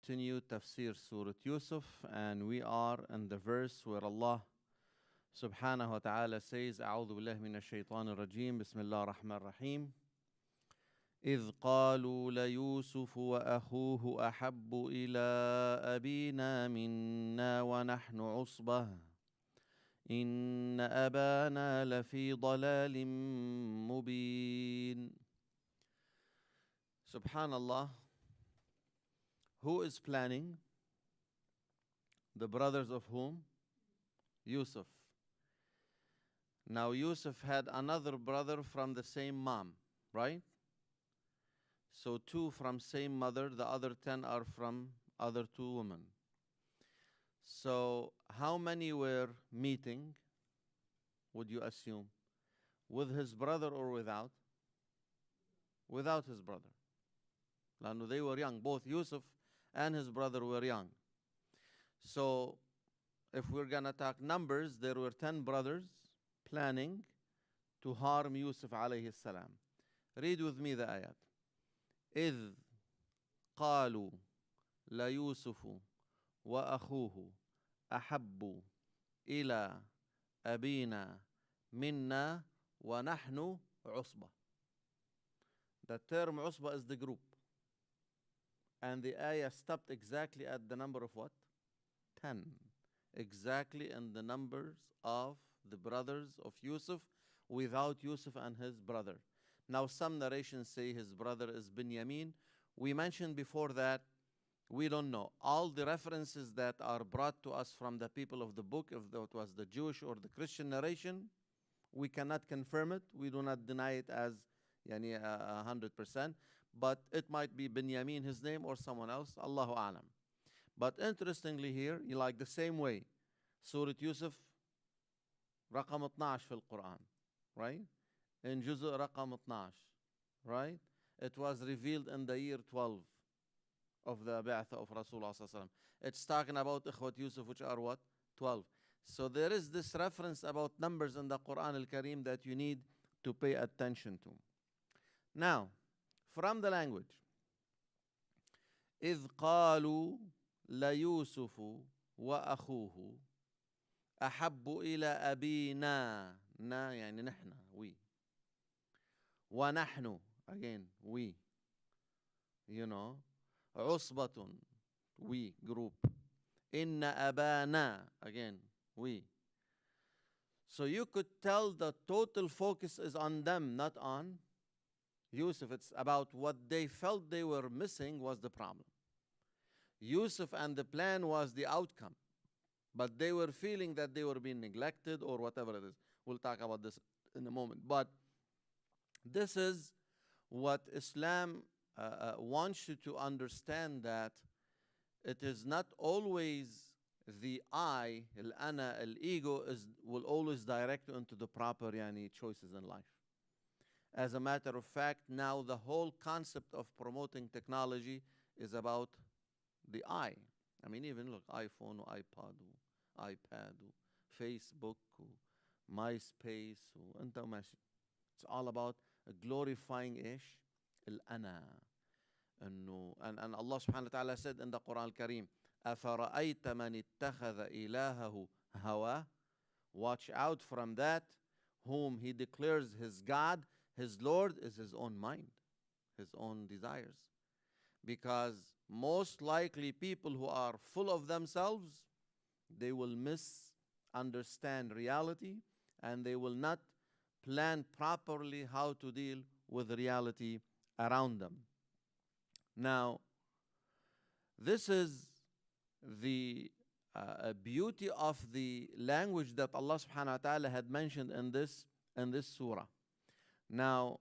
continue Tafseer Surah Yusuf, and we are in the verse where Allah subhanahu wa ta'ala says, أعوذ بالله من الشيطان الرجيم بسم الله الرحمن الرحيم إذ قالوا ليوسف وأخوه أحب إلى أبينا منا ونحن عصبة إن أبانا لفي ضلال مبين. Subhanallah, who is planning? The brothers of whom? Yusuf. Now Yusuf had another brother from the same mom, right? So 2 from same mother, the other 10 are from other 2 women. So how many were meeting, would you assume? With his brother or without? Without his brother. They were young, both Yusuf and his brother were young. So if we're going to talk numbers, there were 10 brothers planning to harm Yusuf alayhi salam. Read with me the ayat. إذ قالوا ليوسف وأخوه أحب إلى أبينا منا ونحن عصبة. The term عصبة is the group. And the ayah stopped exactly at the number of what? 10. Exactly in the numbers of the brothers of Yusuf without Yusuf and his brother. Now some narrations say his brother is Binyamin. We mentioned before that we don't know. All the references that are brought to us from the people of the book, if that was the Jewish or the Christian narration, we cannot confirm it. We do not deny it as 100%. But it might be Binyamin, his name, or someone else. Allahu A'lam. But interestingly here, like the same way, Surah Yusuf, رقم 12 في القرآن, right? In Juz' رقم 12, right? It was revealed in the year 12 of the Ba'ath of Rasulullah sallallahu alaihi wasallam. It's talking about Ikhwat Yusuf, which are what? 12. So there is this reference about numbers in the Quran al-Kareem that you need to pay attention to. Now, from the language, إذ قالوا ليوسف وأخوه أحب إلى أبينا. نا يعني نحن, we. ونحن, again, we. عصبة, we, group. إن أبانا, again, we. So you could tell the total focus is on them, not on Yusuf. It's about what they felt they were missing was the problem. Yusuf and the plan was the outcome. But they were feeling that they were being neglected or whatever it is. We'll talk about this in a moment. But this is what Islam wants you to understand, that it is not always the I, al-ana, al-ego, will always direct you into the proper choices in life. As a matter of fact, now the whole concept of promoting technology is about the I. I mean, even look, iPhone, iPad, iPad, Facebook, MySpace, it's all about glorifying ish al-ana. And Allah subhanahu wa ta'ala said in the Quran al-Kareem, أَفَرَأَيْتَ مَنِ اتَّخَذَ إِلَهَهُ هَوَى. Watch out from that whom he declares his God, his Lord is his own mind, his own desires. Because most likely people who are full of themselves, they will misunderstand reality and they will not plan properly how to deal with reality around them. Now, this is the beauty of the language that Allah subhanahu wa ta'ala had mentioned in this surah. Now,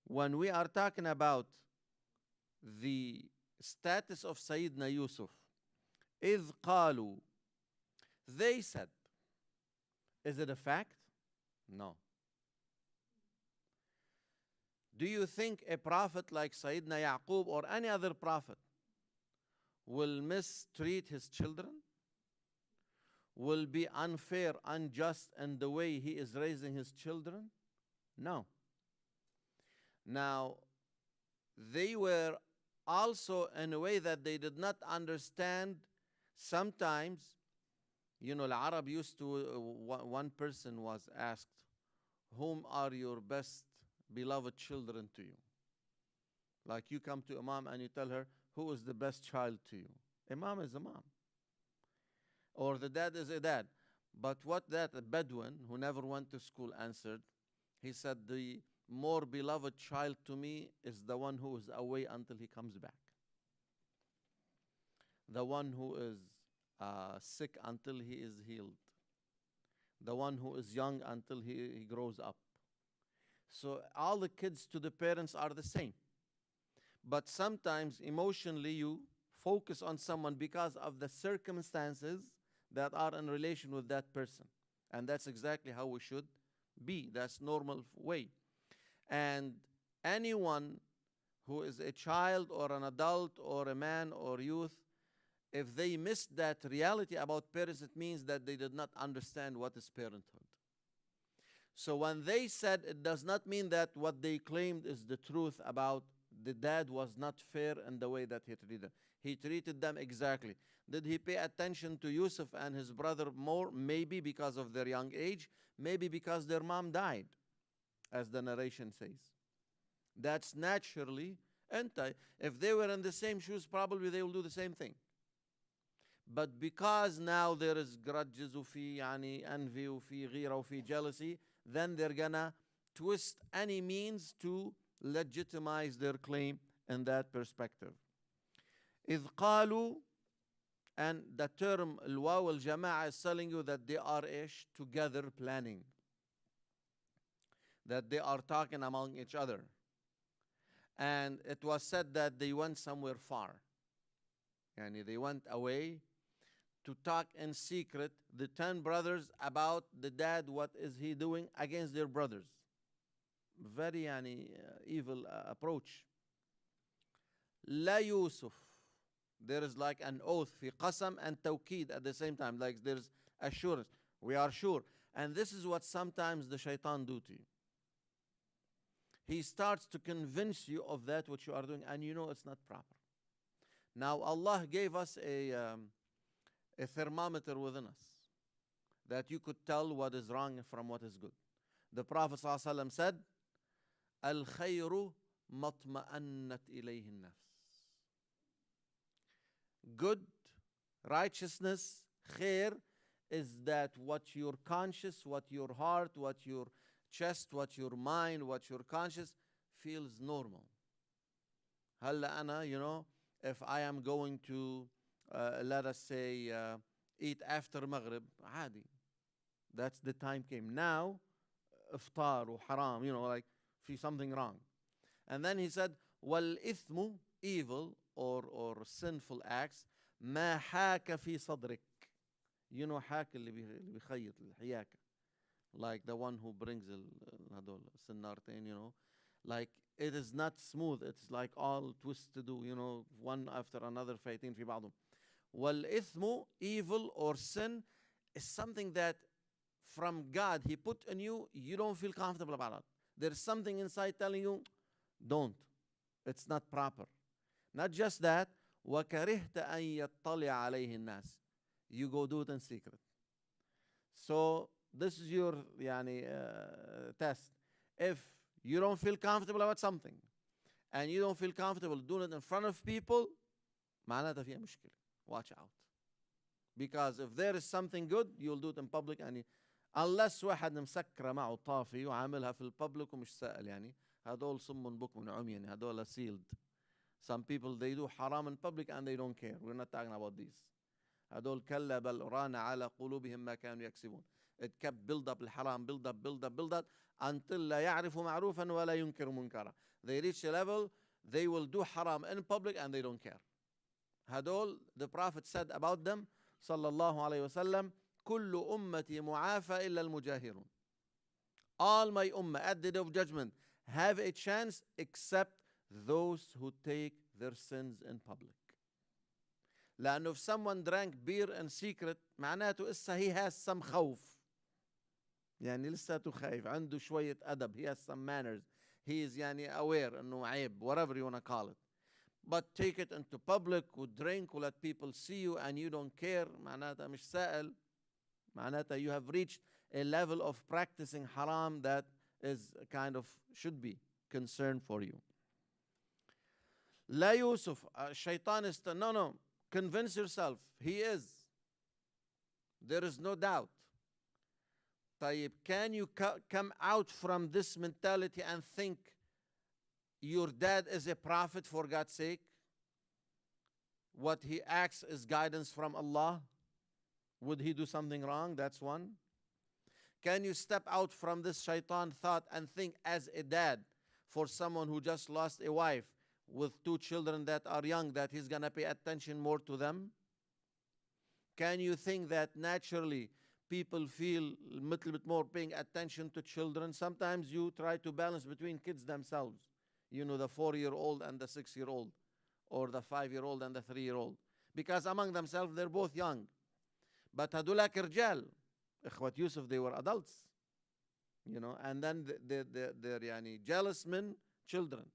when we are talking about the status of Sayyidina Yusuf, إِذْ قَالُوا, they said. Is it a fact? No. Do you think a prophet like Sayyidina Yaqub or any other prophet will mistreat his children? Will be unfair, unjust in the way he is raising his children? No. Now, they were also in a way that they did not understand. Sometimes, the Arab used to, one person was asked, whom are your best beloved children to you? Like you come to a mom and you tell her, who is the best child to you? A mom is a mom. Or the dad is a dad. But what that Bedouin, who never went to school, answered, he said, the more beloved child to me is the one who is away until he comes back. The one who is sick until he is healed. The one who is young until he grows up. So all the kids to the parents are the same. But sometimes emotionally you focus on someone because of the circumstances that are in relation with that person. And that's exactly how we should be. That's normal way. And anyone who is a child or an adult or a man or youth, if they miss that reality about parents, it means that they did not understand what is parenthood. So when they said, it does not mean that what they claimed is the truth about the dad was not fair in the way that he treated them. He treated them exactly. Did he pay attention to Yusuf and his brother more? Maybe because of their young age. Maybe because their mom died, as the narration says. That's naturally anti. If they were in the same shoes, probably they will do the same thing. But because now there is grudges وفي envy وفي غيرة وفي jealousy, then they're gonna twist any means to legitimize their claim in that perspective. إذ قالوا, and the term الواو الجماعة is telling you that they are together planning, that they are talking among each other. And it was said that they went somewhere far. Yani they went away to talk in secret, the 10 brothers, about the dad, what is he doing against their brothers. Very evil approach. La Yusuf. There is like an oath, fi qasam and tawqid at the same time. Like there's assurance. We are sure. And this is what sometimes the shaitan do to you. He starts to convince you of that which you are doing, and you know it's not proper. Now Allah gave us a thermometer within us that you could tell what is wrong from what is good. The Prophet ﷺ said, Al-khayru matma'annat ilayhi nafs. Good, righteousness, khair, is that what your conscience, what your heart, what your chest, what your mind, what your conscience feels normal. Halla ana, if I am going to, let us say, eat after Maghrib, عادي. That's the time came. Now, iftar or haram, like, see something wrong. And then he said, wal ithmu, evil or sinful acts, ما حاك في صدرك. حاك اللي بيخيط الحياكة. Like the one who brings هدول السنارتين, like it is not smooth. It's like all twisted, one after another fighting في بعضهم. والإثم, evil or sin, is something that from God He put in you. You don't feel comfortable about it. There's something inside telling you, don't. It's not proper. Not just that, وكرهت أن يطلع عليه الناس. You go do it in secret. So this is your test. If you don't feel comfortable about something, and you don't feel comfortable doing it in front of people, معناتها فيها مشكلة. Watch out. Because if there is something good, you'll do it in public. Unless واحد مسكرة معه طافي وعاملها في الببليك ومش سائل هدول صم بكم عمي هدول sealed. Some people, they do haram in public and they don't care. We're not talking about these. هدول كلا بل ران على قلوبهم ما كانوا يكسبون. It kept build up الحرام, build up until لا يعرفوا معروفا ولا ينكروا منكرا. They reach a level, they will do haram in public and they don't care. هدول, the Prophet said about them, sallallahu alayhi wasallam, كل أمتي معافى إلا المجاهرون. All my ummah at the day of judgment have a chance except those who take their sins in public. لأنه if someone drank beer in secret, معناته إسا he has some خوف. لساته خايف, عنده شوية أدب, he has some manners, he is aware إنه عيب, whatever you want to call it. But take it into public drink let people see you and you don't care معناتها مش سائل معناتها you have reached a level of practicing haram that is kind of should be concern for you. لا يوسف الشيطان no, convince yourself he is, there is no doubt. طيب, can you come out from this mentality and think your dad is a prophet for God's sake? What he acts is guidance from Allah? Would he do something wrong? That's one. Can you step out from this shaitan thought and think as a dad for someone who just lost a wife with 2 children that are young that he's going to pay attention more to them? Can you think that naturally people feel a little bit more paying attention to children? Sometimes you try to balance between kids themselves. You know, the 4-year-old and the 6-year-old, or the 5-year-old and the 3-year-old. Because among themselves, they're both young. But هدولك رجال. إخوة Yusuf, they were adults. You know, and then they're يعني jealous men, children.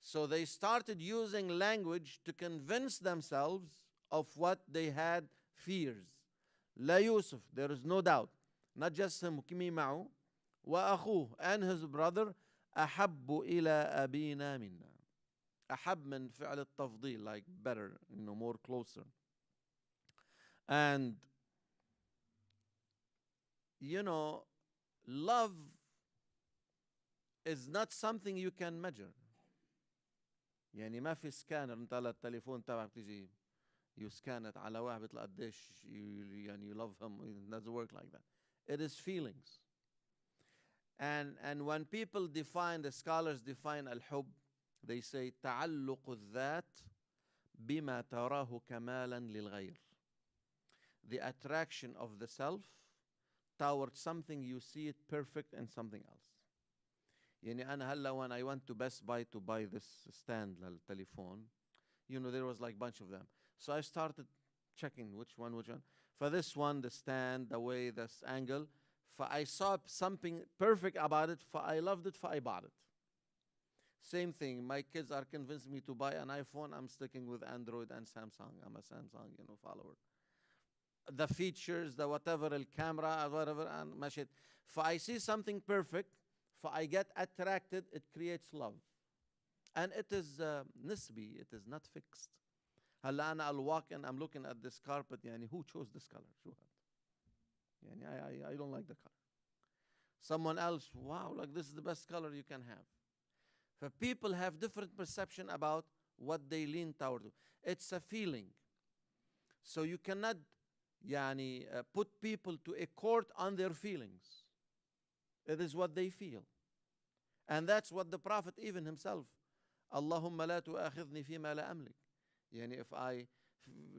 So they started using language to convince themselves of what they had fears. لا يوسف, there is no doubt. Not just him, كمي معه, وأخوه, and his brother, أحب إلى أبينا منا. أحب من فعل التفضيل, like better, you know, more closer. And, you know, love is not something you can measure. يعني ما في سكانر انت على التليفون تبعك بتيجي you scan it على واحد بتلاقي قديش يعني you love him. It doesn't work like that. It is feelings. And when people define, the scholars define al-hub, they say تعلق الذات بما تراه كمالا للغير. The attraction of the self towards something you see it perfect in something else. يعني أنا هلا when I went to Best Buy to buy this stand للتليفون, you know, there was like a bunch of them. So I started checking which one. For this one, the stand, the way, this angle. I saw something perfect about it. I loved it. I bought it. Same thing. My kids are convincing me to buy an iPhone. I'm sticking with Android and Samsung. I'm a Samsung, you know, follower. The features, the whatever, the camera, whatever, and mashit. I see something perfect. I get attracted. It creates love. And it is nisbi. It is not fixed. هلا أنا I'll walk and I'm looking at this carpet. يعني who chose this color? شو هذا؟ يعني I don't like the color. Someone else, wow, like this is the best color you can have. For people have different perception about what they lean toward. It's a feeling. So you cannot يعني put people to a court on their feelings. It is what they feel. And that's what the Prophet even himself, اللهم لا تؤاخذني فيما لا أملك. يعني if I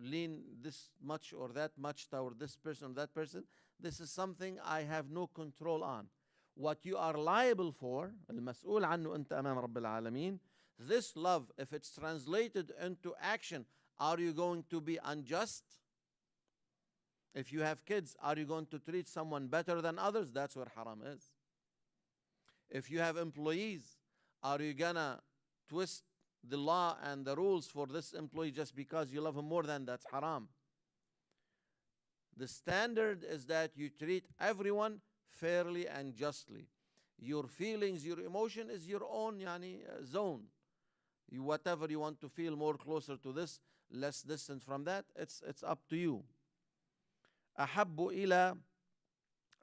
lean this much or that much toward this person or that person, this is something I have no control on. What you are liable for, المسؤول عنه أنت أمام رب العالمين, this love, if it's translated into action, are you going to be unjust? If you have kids, are you going to treat someone better than others? That's where haram is. If you have employees, are you gonna twist the law and the rules for this employee just because you love him more than that's haram? The standard is that you treat everyone fairly and justly. Your feelings, your emotion is your own yani, zone. Whatever you want to feel more closer to this, less distant from that, it's up to you. أحب إلى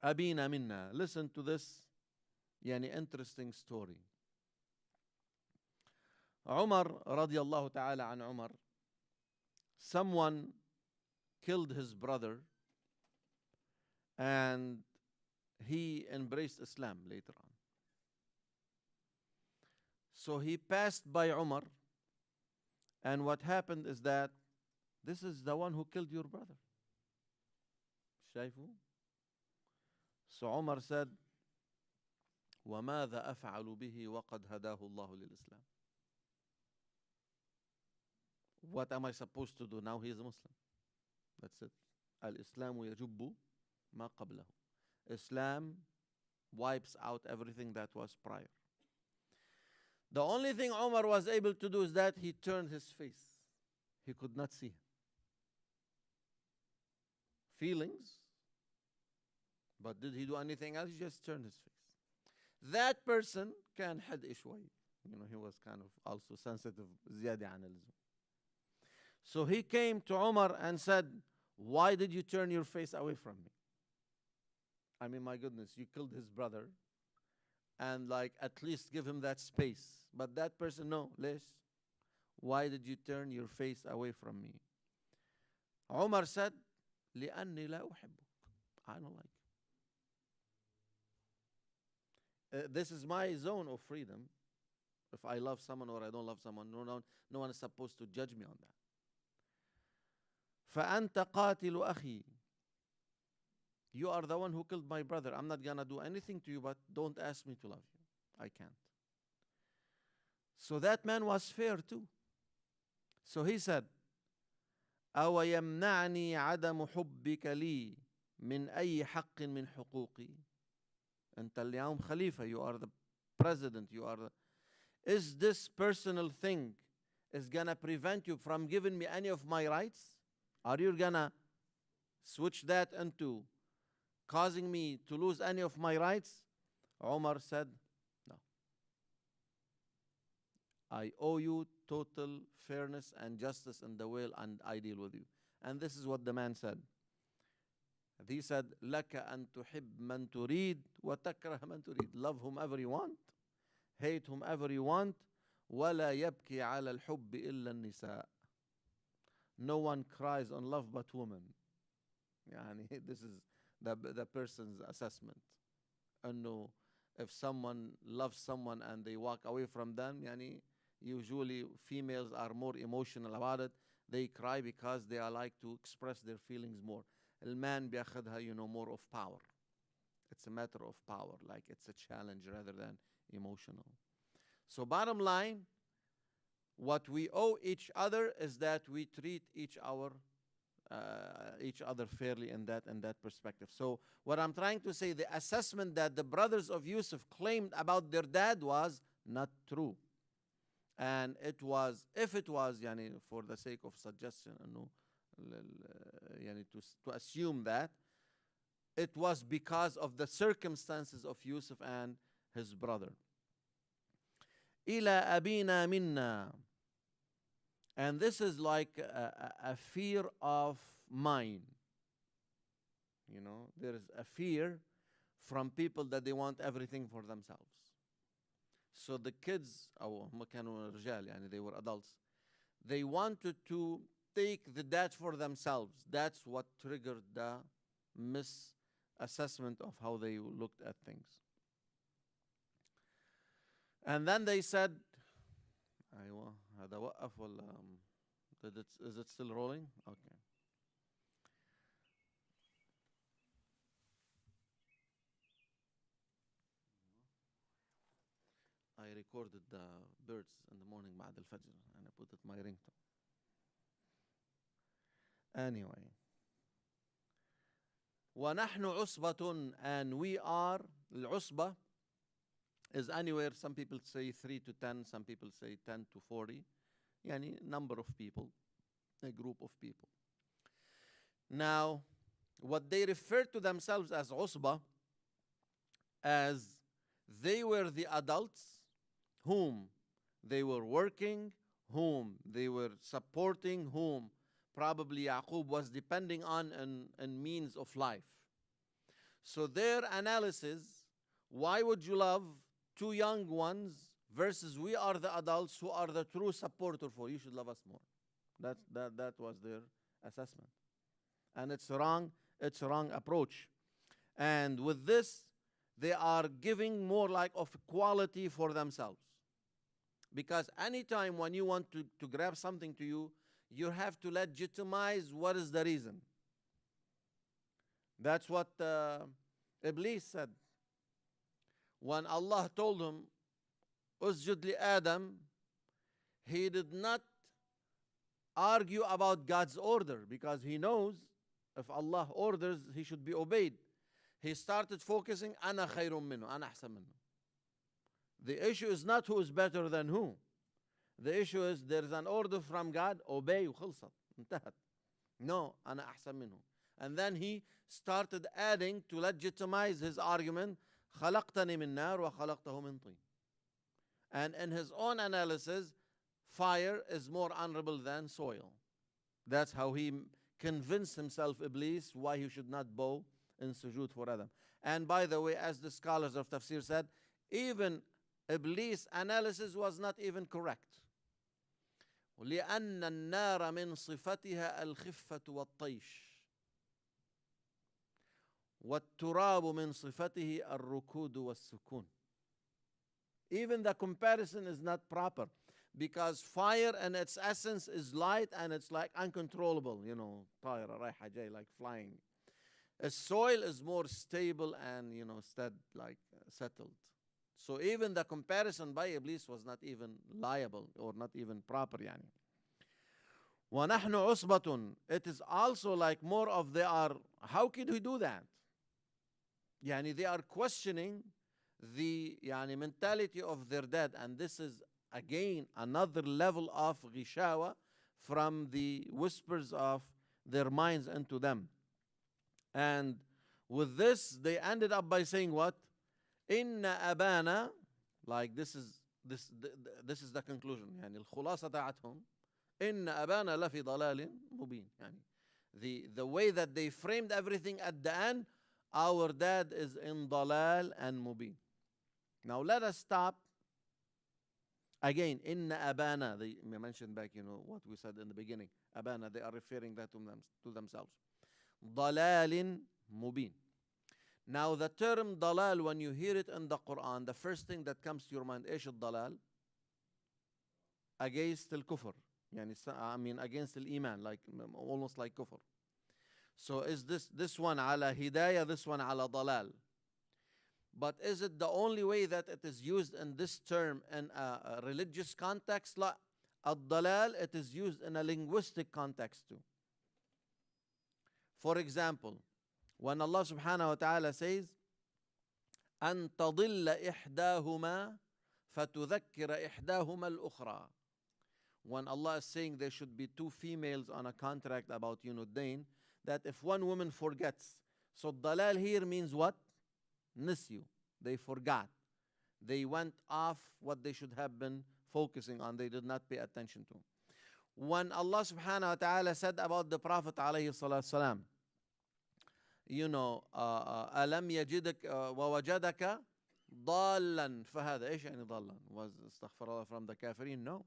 أبينا منا. Listen to this يعني interesting story. عمر رضي الله تعالى عن عمر, someone killed his brother and he embraced Islam later on. So he passed by Umar, and what happened is that this is the one who killed your brother. شايفه? So Umar said, وَمَاذَا أَفْعَلُ بِهِ وَقَدْ هَدَاهُ اللَّهُ لِلْإِسْلَامِ. What am I supposed to do now? He is a Muslim. That's it. Al-Islam يجب ما قبله. Islam wipes out everything that was prior. The only thing Umar was able to do is that he turned his face. He could not see him. Feelings, but did he do anything else? He just turned his face. That person كان حدق شوي. He was kind of also sensitive زيادة عن اللزوم. So he came to Umar and said, why did you turn your face away from me? I mean, my goodness, you killed his brother, and like at least give him that space. But that person, no, ليش? Why did you turn your face away from me? Umar said, لأني لا أحبك. I don't like you. This is my zone of freedom. If I love someone or I don't love someone, no one is supposed to judge me on that. فأنت قاتل أخي. You are the one who killed my brother. I'm not gonna do anything to you, but don't ask me to love you. I can't. So that man was fair too. So he said, أو يمنعني عدم حبك لي من أي حق من حقوقي. أنت اليوم خليفة. You are the president. You are the. Is this personal thing is gonna prevent you from giving me any of my rights? Are you gonna switch that into causing me to lose any of my rights? Umar said, no. I owe you total fairness and justice in the will, and I deal with you. And this is what the man said. He said, لك أن تحب من تريد وتكره من تريد. Love whomever you want, hate whomever you want, ولا يبكي على الحب إلا النساء. No one cries on love but women. يعني this is the person's assessment. And no, if someone loves someone and they walk away from them, يعني usually females are more emotional about it. They cry because they are like to express their feelings more. المان بياخدها, more of power. It's a matter of power, like it's a challenge rather than emotional. So bottom line, what we owe each other is that we treat each other fairly in that perspective. So what I'm trying to say, the assessment that the brothers of Yusuf claimed about their dad was not true. And it was, if it was, for the sake of suggestion, to assume that, it was because of the circumstances of Yusuf and his brother. إِلَى أَبِينَا مِنَّا. And this is like a fear of mine. There is a fear from people that they want everything for themselves. So the kids, they were adults, they wanted to take the dad for themselves. That's what triggered the misassessment of how they looked at things. And then they said, أيوة هذا وقف ولا is it still rolling? Okay. I recorded the birds in the morning بعد الفجر and I put it my ringtone. Anyway. ونحن عصبة, and we are, العصبة is anywhere, some people say 3 to 10, some people say 10 to 40. Number of people, a group of people. Now, what they refer to themselves as عصبة, as they were the adults whom they were working, whom they were supporting, whom probably Yaqub was depending on in means of life. So their analysis, why would you love two young ones versus we are the adults who are the true supporter for you should love us more? That was their assessment. And it's a wrong approach. And with this, they are giving more like of equality for themselves. Because anytime when you want to grab something to you, you have to legitimize what is the reason. That's what Iblis said. When Allah told him, Usjud li Adam, he did not argue about God's order because he knows if Allah orders, he should be obeyed. He started focusing, Ana khayrun minhu, Ana ahsan minhu. The issue is not who is better than who. The issue is there is an order from God, obey وخلصت انتهت. No, أنا أحسن منه. And then he started adding to legitimize his argument, خلقتني من نار وخلقته من طين. And in his own analysis, fire is more honorable than soil. That's how he convinced himself, Iblis, why he should not bow in sujood for Adam. And by the way, as the scholars of Tafseer said, even Iblis' analysis was not even correct. لأن النار من صفتها الخفة والطيش والتراب من صفته الركود والسكون. Even the comparison is not proper, because fire in its essence is light and it's like uncontrollable, طايرة رايحة جاي, like flying. A soil is more stable and like settled. So even the comparison by Iblis was not even liable or not even proper. وَنَحْنُ عُصْبَةٌ. It is also like more of they are, how could we do that? They are questioning the mentality of their dad, and this is again another level of ghishawa from the whispers of their minds into them. And with this, they ended up by saying what? Inna abana, like this is the conclusion. الخلاصة تاعتهم Inna abana lafi dalalin mubin. The way that they framed everything at the end, our dad is in dalal and mubin. Now let us stop. Again, inna abana, they mentioned back, what we said in the beginning. Abana, they are referring that to themselves. Dalalin mubin. Now the term dalal, when you hear it in the Quran, the first thing that comes to your mind, ايش الضلال? Against al-kufr. Against al-iman, like almost like kufr. So is this one ala hidayah, this one ala dalal? But is it the only way that it is used in this term in a religious context? La, ad-dalal, it is used in a linguistic context too. For example, when Allah subhanahu wa ta'ala says, أن تضل إحداهما فتذكر إحداهما الأخرى. When Allah is saying there should be two females on a contract about dain, that if one woman forgets, so dalal here means what? Nisyu. They forgot. They went off what they should have been focusing on. They did not pay attention to. When Allah subhanahu wa ta'ala said about the Prophet alayhi salatu salam, ألم يجدك ووجدك ضالا فهذا. إيش يعني ضالا? Was استغفر الله from the kafirin? No.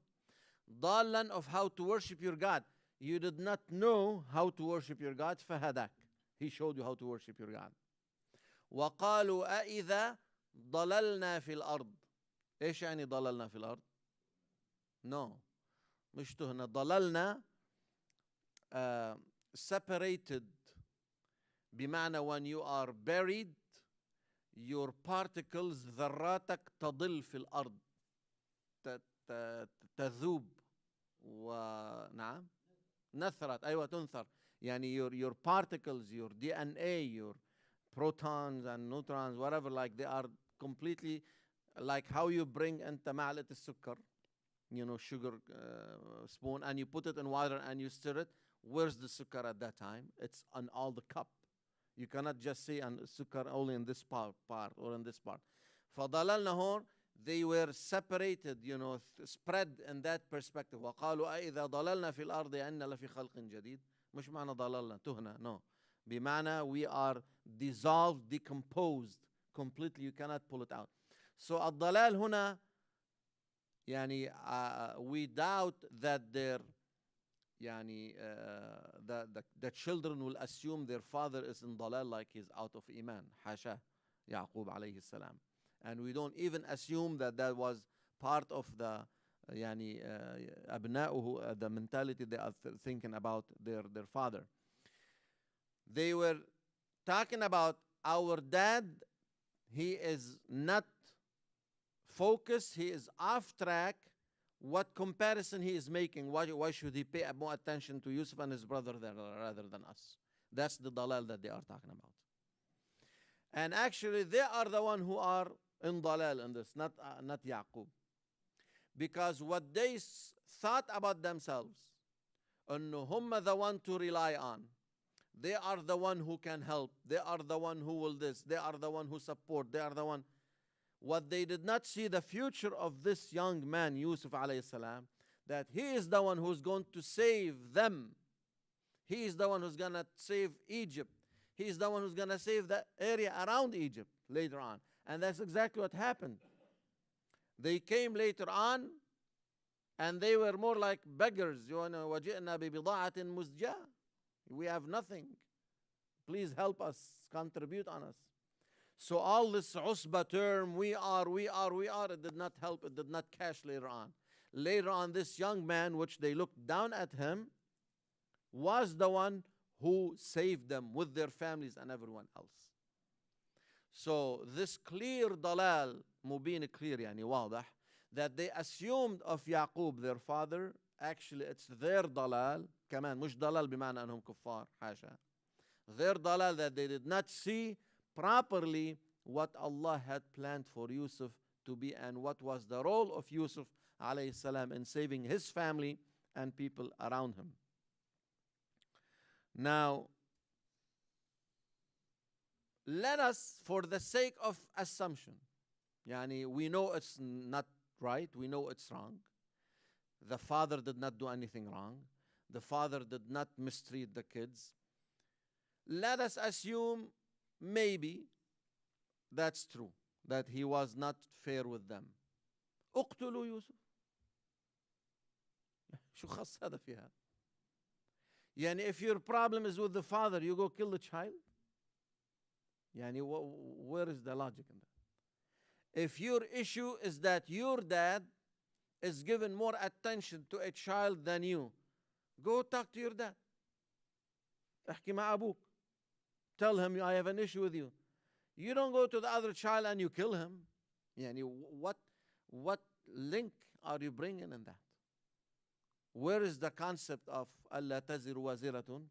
ضالا of how to worship your God. You did not know how to worship your God. فهداك. He showed you how to worship your God. وقالوا أإذا ضللنا في الأرض. إيش يعني ضللنا في الأرض? No. مش تهنا. ضللنا separated. بمعنى when you are buried, your particles ذراتك تضل في الأرض. تذوب. ونعم. نثرت. أيوة تنثر. your particles, your DNA, your protons and neutrons, whatever, like they are completely like how you bring أنت معلقة السكر, sugar spoon, and you put it in water and you stir it. Where's the sukkar at that time? It's on all the cup. You cannot just say sukkar only in this part or in this part. فضللنا هون, they were separated, spread in that perspective. وقالوا أإذا ضللنا في الأرض أن لفي خلق جديد. مش معنى ضللنا تهنا, no. بمعنى we are dissolved, decomposed completely. You cannot pull it out. So الضلال هنا we doubt that their the children will assume their father is in dalal, like he's out of iman. Hasha, Yaqub alayhi salam. And we don't even assume that was part of the abna'uhu, the mentality they are thinking about their father. They were talking about our dad. He is not focused. He is off track. What comparison he is making? Why should he pay more attention to Yusuf and his brother rather than us? That's the dalal that they are talking about. And actually, they are the one who are in dalal in this, not Yaqub. Because what they thought about themselves, أنه هم the one to rely on. They are the one who can help. They are the one who will this. They are the one who support. They are the one. What they did not see the future of this young man, Yusuf alayhi salam, that he is the one who's going to save them. He is the one who's going to save Egypt. He is the one who's going to save the area around Egypt later on. And that's exactly what happened. They came later on and they were more like beggars. وَجِئْنَا بِبِضَاعَةٍ مُزْجَاةٍ. We have nothing. Please help us, contribute on us. So all this usba term, we are, it did not help, it did not cash later on. Later on, this young man, which they looked down at him, was the one who saved them with their families and everyone else. So this clear dalal, mubin clear, يعني واضح, that they assumed of Yaqub, their father, actually it's their dalal, كمان مش dalal بمعنى أنهم كفار, حاشا. Their dalal that they did not see properly what Allah had planned for Yusuf to be and what was the role of Yusuf alayhi salam in saving his family and people around him. Now, let us, for the sake of assumption, yani we know it's not right, we know it's wrong. The father did not do anything wrong. The father did not mistreat the kids. Let us assume maybe that's true, that he was not fair with them. اقتلوا يوسف. شو خص هذا فيها؟ يعني if your problem is with the father, you go kill the child? يعني where is the logic in that? If your issue is that your dad is given more attention to a child than you, go talk to your dad. احكي مع أبوك. Tell him, I have an issue with you. You don't go to the other child and you kill him. يعني what link are you bringing in that? Where is the concept of ألا تزر وازرة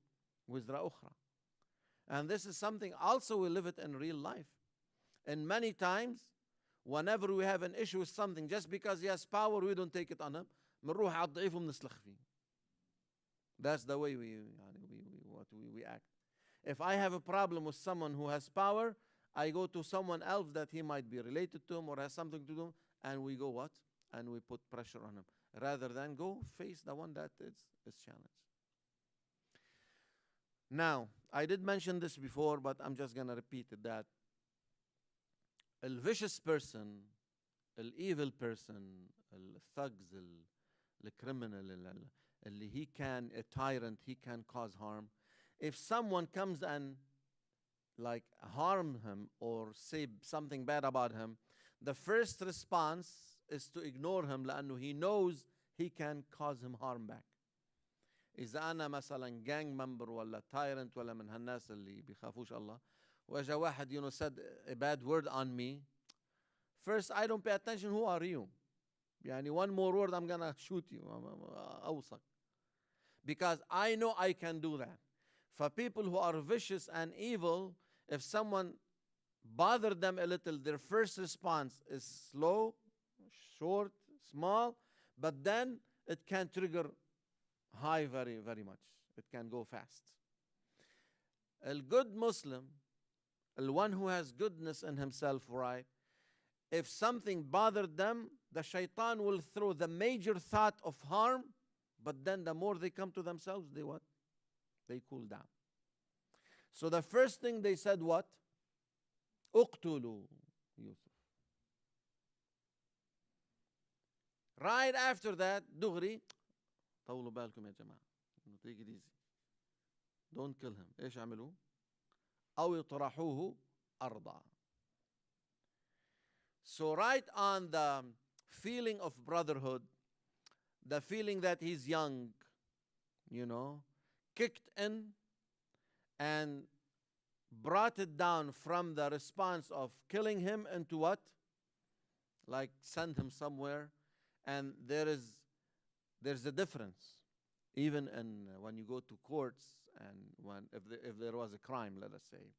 وزر أخرى? And this is something also we live it in real life. And many times, whenever we have an issue with something, just because he has power, we don't take it on him. بنروح على الضعيف وبنسلخ فيه. That's the way we act. If I have a problem with someone who has power, I go to someone else that he might be related to him or has something to do, and we go what? And we put pressure on him. Rather than go face the one that is challenged. Now, I did mention this before, but I'm just going to repeat it, that a vicious person, an evil person, a thugs, a criminal, he can, a tyrant, he can cause harm. If someone comes and like harm him or say something bad about him, the first response is to ignore him لأنه he knows he can cause him harm back. إذا أنا مثلا gang member ولا tyrant ولا من هالناس اللي بيخافوش الله وإجا واحد said a bad word on me, first I don't pay attention, who are you? يعني one more word I'm gonna shoot you. أوصك. Because I know I can do that. For people who are vicious and evil, if someone bothered them a little, their first response is slow, short, small, but then it can trigger high very, very much. It can go fast. A good Muslim, the one who has goodness in himself, right? If something bothered them, the shaitan will throw the major thought of harm, but then the more they come to themselves, they what? They cool down. So the first thing they said what? اقتلوا Yusuf. Right after that, دغري طولوا بالكم يا جماعة. Take it easy. Don't kill him. إيش عملوا؟ أو يطرحوه أرضا. So right on the feeling of brotherhood, the feeling that he's young, kicked in and brought it down from the response of killing him into what? Like send him somewhere. And there's a difference. Even when you go to courts and if there was a crime, let us say.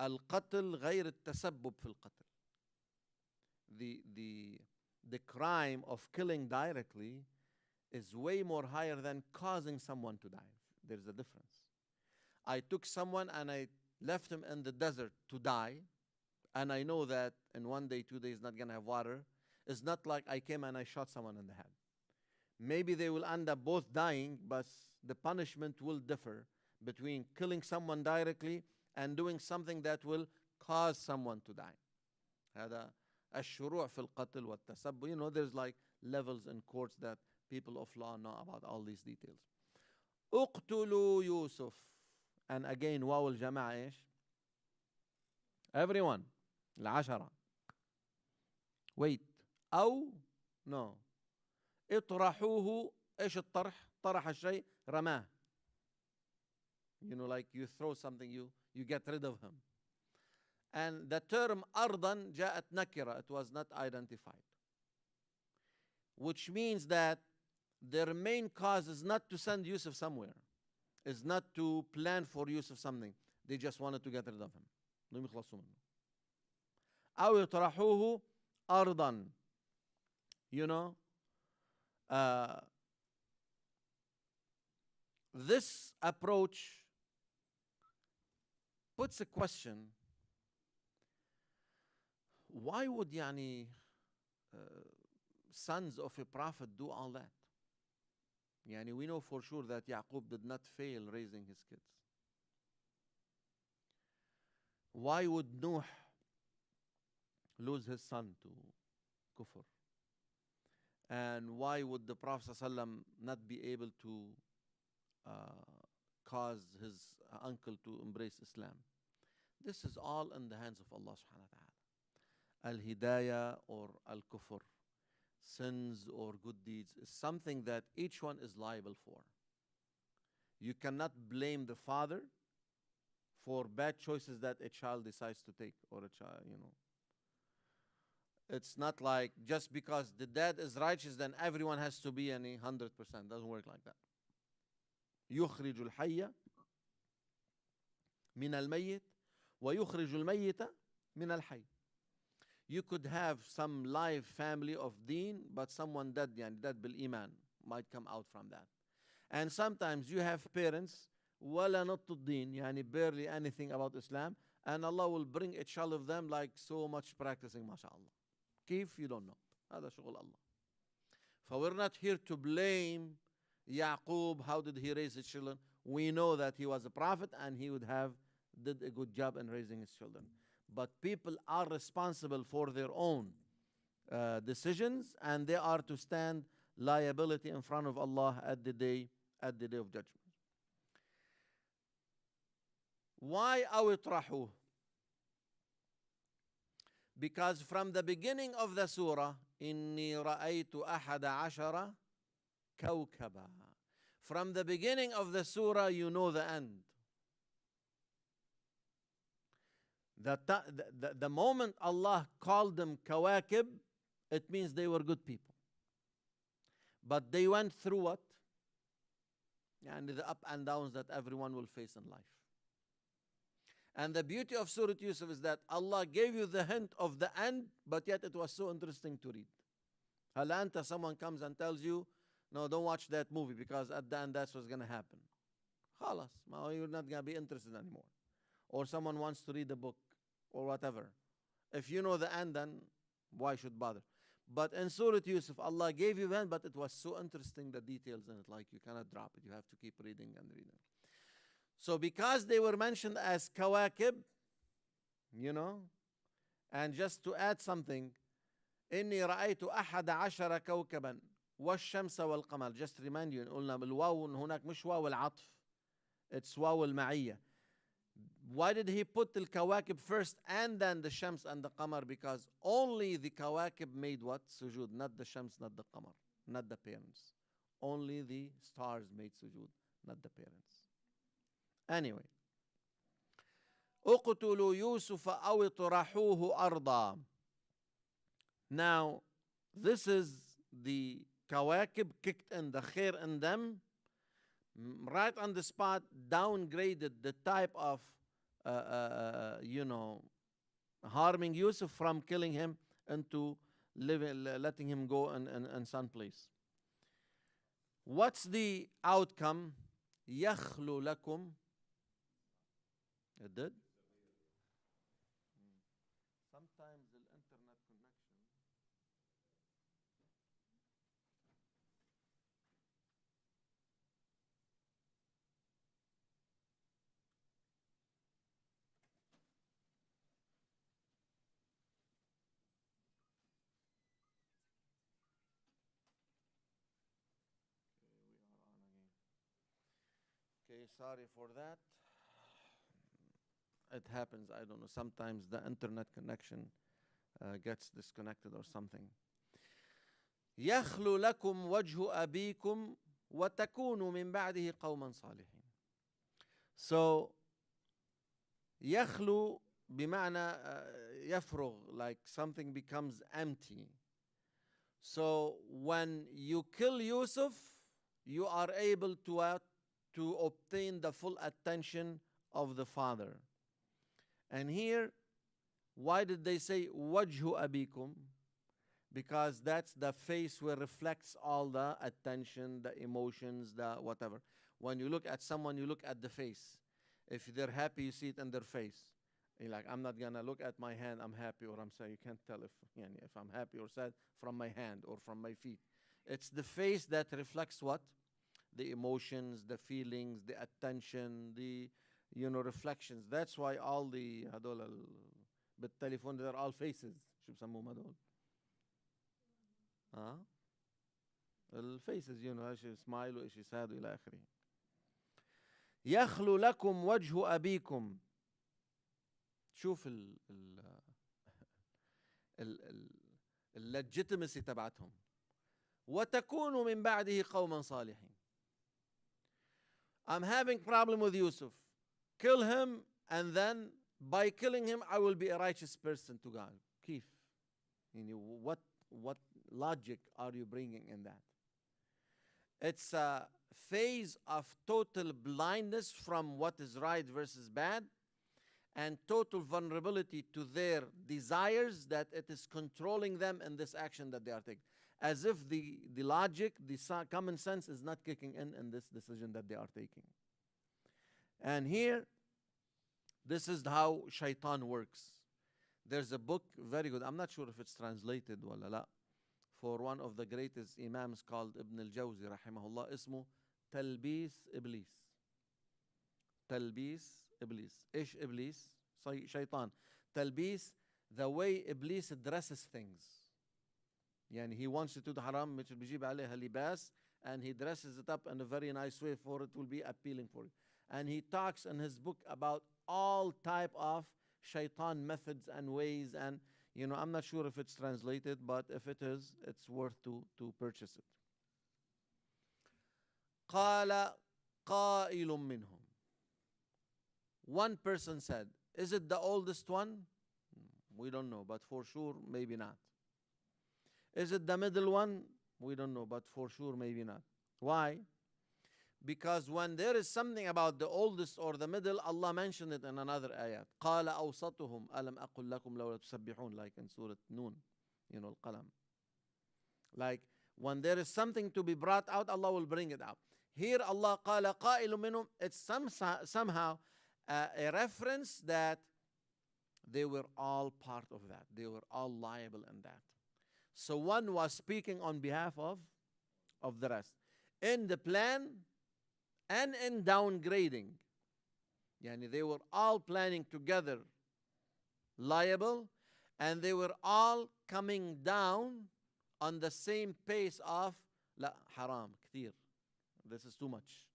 القتل غير التسبب في القتل. the crime of killing directly is way more higher than causing someone to die. There's a difference. I took someone and I left him in the desert to die, and I know that in 1 day, 2 days, not going to have water. It's not like I came and I shot someone in the head. Maybe they will end up both dying, but the punishment will differ between killing someone directly and doing something that will cause someone to die. هذا الشروع في القتل والتسبب. You know, there's like levels in courts that people of law know about all these details. اقتلوا يوسف. And again, واو الجماعة ايش؟ Everyone. العشرة. Wait. أو no. اطرحوه. ايش الطرح؟ طرح الشيء رماه. You know, like you throw something, you get rid of him. And the term أرضا جاءت نكرة. It was not identified. Which means that their main cause is not to send Yusuf somewhere. Is not to plan for Yusuf something. They just wanted to get rid of him. بدهم يخلصوا منه. أو يطرحوه أرضا. You know, this approach puts a question. Why would sons of a prophet do all that? We know for sure that Yaqub did not fail raising his kids. Why would Nuh lose his son to kufr? And why would the Prophet ﷺ not be able to cause his uncle to embrace Islam? This is all in the hands of Allah subhanahu wa ta'ala. Al-hidayah or al-kufr, sins or good deeds, is something that each one is liable for. You cannot blame the father for bad choices that a child decides to take, or a child, It's not like just because the dad is righteous, then everyone has to be 100%. Doesn't work like that. يخرج الحي من الميت ويخرج الميت من الحي. You could have some live family of deen, but someone dead bil iman might come out from that. And sometimes you have parents ولا نط الدين, barely anything about Islam, and Allah will bring a child of them like so much practicing, mashallah. كيف? You don't know. هذا شغل الله. So we're not here to blame Yaqub. How did he raise his children? We know that he was a prophet and he did a good job in raising his children. But people are responsible for their own decisions, and they are to stand liability in front of Allah at the day of judgment. Why أو اطرحوه? Because from the beginning of the surah, إني رأيت أحد عشر كوكبا. From the beginning of the surah, you know the end. The moment Allah called them kawakib, it means they were good people. But they went through what? And the up and downs that everyone will face in life. And the beauty of Surah Yusuf is that Allah gave you the hint of the end, but yet it was so interesting to read. هل أنت, someone comes and tells you, no, don't watch that movie because at the end that's what's going to happen. خلاص, you're not going to be interested anymore. Or someone wants to read a book or whatever. If you know the end, then why should bother? But in Surah Yusuf, Allah gave you the end, but it was so interesting, the details in it, like you cannot drop it. You have to keep reading and reading. So because they were mentioned as kawakib, and just to add something, إني رأيت أحد عشر كوكبا والشمس والقمر. Just remind you, قلنا بالواو هناك مش واو العطف, it's واو المعية. Why did he put the kawakib first and then the shams and the qamar? Because only the kawakib made what? Sujood, not the shams, not the qamar, not the parents. Only the stars made sujood, not the parents. Anyway, اقتلوا يوسف أو اطرحوه أرضا. Now, this is the kawakib kicked in, the khair in them, right on the spot, downgraded the type of, harming Yusuf from killing him into letting him go in some place. What's the outcome? يَخْلُ لَكُمْ. It did? Sometimes the internet connection. Okay, sorry for that. It happens, I don't know. Sometimes the internet connection gets disconnected or something. يَخْلُ لَكُمْ وَجْهُ أَبِيكُمْ وَتَكُونُوا مِنْ بَعْدِهِ قَوْمًا صَالِحِينَ. So, يَخْلُ بمعنى يفرغ, like something becomes empty. So, when you kill Yusuf, you are able to obtain the full attention of the father. And here, why did they say wajhu abikum? Because that's the face where reflects all the attention, the emotions, the whatever. When you look at someone, you look at the face. If they're happy, you see it in their face. You're like, I'm not gonna look at my hand, I'm happy or I'm sad. You can't tell if I'm happy or sad from my hand or from my feet. It's the face that reflects what? The emotions, the feelings, the attention, the reflections. That's why all the هدول بالتليفون, they're all faces. شو بسموهم هدول؟ الفيسز, ايش smile وايش sad والى اخره. يخلو لكم وجه أبيكم. شوف ال legitimacy تبعتهم. وتكونوا من بعده قوما صالحين. I'm having problem with Yusuf. Kill him, and then by killing him, I will be a righteous person to God. كيف? What logic are you bringing in that? It's a phase of total blindness from what is right versus bad, and total vulnerability to their desires, that it is controlling them in this action that they are taking. As if the logic, the common sense is not kicking in this decision that they are taking. And here, this is how shaitan works. There's a book, very good, I'm not sure if it's translated wala la, for one of the greatest imams called Ibn al-Jawzi rahimahullah, اسمه تلبيس إبليس. تلبيس إبليس. إيش إبليس؟ شيطان. تلبيس, the way Iblis dresses things. يعني he wants you to do haram, which بيجيب عليها libas, and he dresses it up in a very nice way for it will be appealing for you. And he talks in his book about all type of shaitan methods and ways, and I'm not sure if it's translated, but if it is, it's worth to purchase it. قال قائل منهم. One person said, is it the oldest one? We don't know, but for sure, maybe not. Is it the middle one? We don't know, but for sure, maybe not. Why? Because when there is something about the oldest or the middle, Allah mentioned it in another ayat. قال أوسطهم ألم أقل لكم لولا تسبحون, like in Surah Noon, Al-Qalam. Like when there is something to be brought out, Allah will bring it out. Here Allah قال قائل منهم, it's somehow a reference that they were all part of that. They were all liable in that. So one was speaking on behalf of the rest. In the plan and in downgrading. Yani they were all planning together, liable, and they were all coming down on the same pace of لا haram, كثير. This is too much.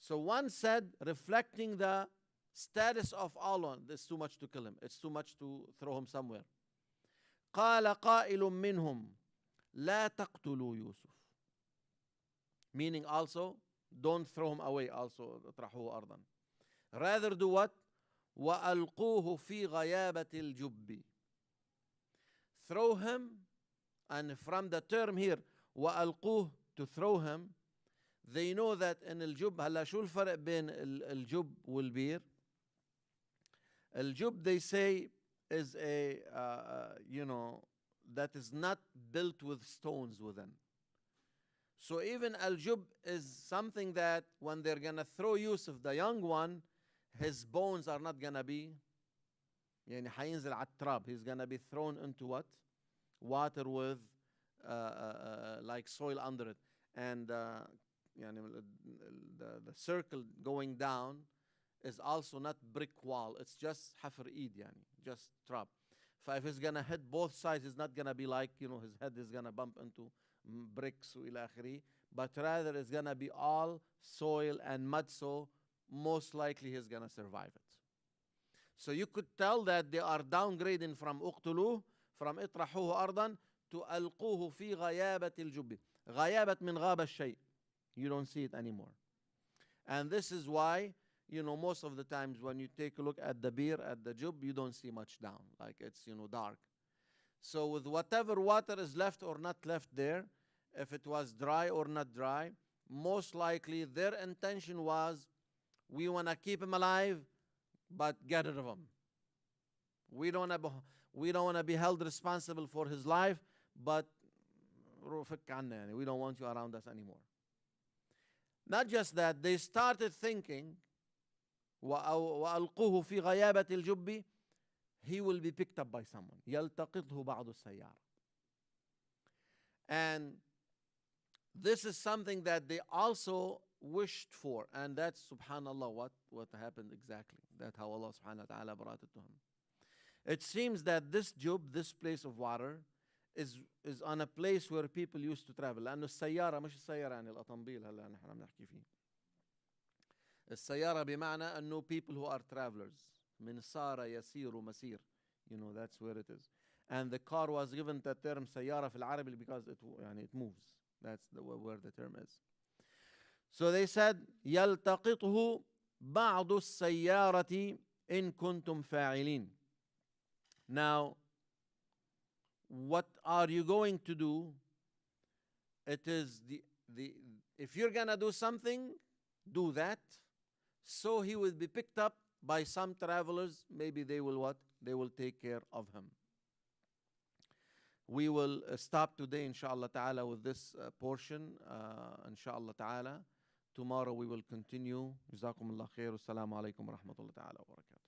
So one said, reflecting the status of all on, this is too much to kill him. It's too much to throw him somewhere. قال قائل منهم لا تقتلوا يوسف. Meaning also, don't throw him away also. اطرحوه أرضا. Rather do what? وألقوه في غيابة الجب. Throw him, and from the term here, وألقوه, to throw him, they know that in الجب, هلا شو الفرق بين الجب والبير? الجب, they say, is that is not built with stones within. So even al-jub is something that when they're going to throw Yusuf, the young one, his bones are not going to be, يعني حينزل على التراب. He's going to be thrown into what? Water with like soil under it. And يعني the circle going down is also not brick wall. It's just حفر ايد يعني, just trap. If he's going to hit both sides, it's not going to be like, his head is going to bump into bricks وإلى آخره, but rather it's going to be all soil and mud, so most likely he's going to survive it. So you could tell that they are downgrading from اقتلوه, from اطرحوه أرضا, to ألقوه في غيابة الجب. غيابة من غاب الشيء. You don't see it anymore. And this is why, most of the times when you take a look at the beer, at the jub, you don't see much down. Like it's, dark. So with whatever water is left or not left there, if it was dry or not dry, most likely their intention was, we want to keep him alive, but get rid of him. We don't want to be held responsible for his life, but we don't want you around us anymore. Not just that, they started thinking, وألقوه في غيابة الجب, he will be picked up by someone. يلتقطه بعض السيارة. And this is something that they also wished for, and that's subhanallah what happened exactly. That's how Allah subhanahu wa ta'ala brought it to him. It seems that this jub, this place of water, is on a place where people used to travel. لأنه السيارة مش السيارة يعني الأطنبيل هلا نحن عم نحكي فيه. السيارة بمعنى أنه people who are travelers. من سار يسير مسير. That's where it is. And the car was given the term سيارة في العربي because it moves. That's where the term is. So they said يلتقطه بعض السيارة إن كنتم فاعلين. Now, what are you going to do? It is if you're gonna do something, do that. So he will be picked up by some travelers. Maybe they will what? They will take care of him. We will stop today, inshallah ta'ala, with this portion. Inshallah ta'ala. Tomorrow we will continue. Jazakumullah khair. Assalamu alaikum wa rahmatullahi ta'ala wa barakatuh.